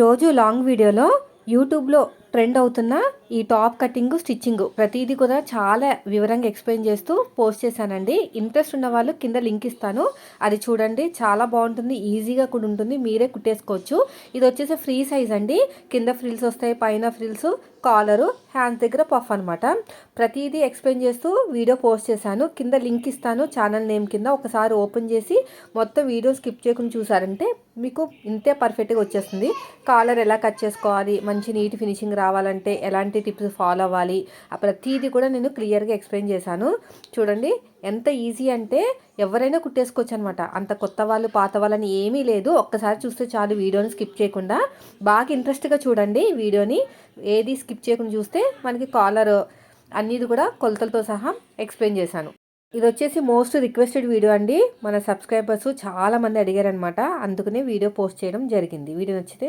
రోజు లాంగ్ వీడియోలో యూట్యూబ్లో ట్రెండ్ అవుతున్న ఈ టాప్ కటింగ్ స్టిచ్చింగ్ ప్రతిదీ కూడా చాలా వివరంగా ఎక్స్ప్లెయిన్ చేస్తూ పోస్ట్ చేశానండి. ఇంట్రెస్ట్ ఉన్న వాళ్ళు కింద లింక్ ఇస్తాను, అది చూడండి. చాలా బాగుంటుంది, ఈజీగా కూడా ఉంటుంది, మీరే కుట్టేసుకోవచ్చు. ఇది వచ్చేసి ఫ్రీ సైజ్ అండి. కింద ఫ్రిల్స్ వస్తాయి, పైన ఫ్రిల్స్, కాలరు, హ్యాండ్స్ దగ్గర పఫ్ అనమాట. ప్రతిదీ ఎక్స్ప్లెయిన్ చేస్తూ వీడియో పోస్ట్ చేశాను. కింద లింక్ ఇస్తాను ఛానల్ నేమ్ కింద. ఒకసారి ఓపెన్ చేసి మొత్తం వీడియో స్కిప్ చేయకుండా చూసారంటే మీకు ఇంతే పర్ఫెక్ట్గా వచ్చేస్తుంది. కాలర్ ఎలా కట్ చేసుకోవాలి, మంచి నీట్ ఫినిషింగ్ రావాలంటే ఎలాంటి టిప్స్ ఫాలో అవ్వాలి, ఆ ప్రతిదీ కూడా నేను క్లియర్గా ఎక్స్ప్లెయిన్ చేశాను. చూడండి ఎంత ఈజీ అంటే ఎవరైనా కుట్టేసుకోవచ్చు అనమాట. అంత కొత్త వాళ్ళు పాత వాళ్ళని ఏమీ లేదు. ఒక్కసారి చూస్తే చాలు, వీడియోని స్కిప్ చేయకుండా బాగా ఇంట్రెస్ట్గా చూడండి. వీడియోని ఏది స్కిప్ చేయకుండా చూస్తే మనకి కాలర్ అన్నిది కూడా కొలతలతో సహా ఎక్స్ప్లెయిన్ చేశాను. ఇది వచ్చేసి మోస్ట్ రిక్వెస్టెడ్ వీడియో అండి. మన సబ్స్క్రైబర్స్ చాలామంది అడిగారనమాట, అందుకనే వీడియో పోస్ట్ చేయడం జరిగింది. వీడియో నచ్చితే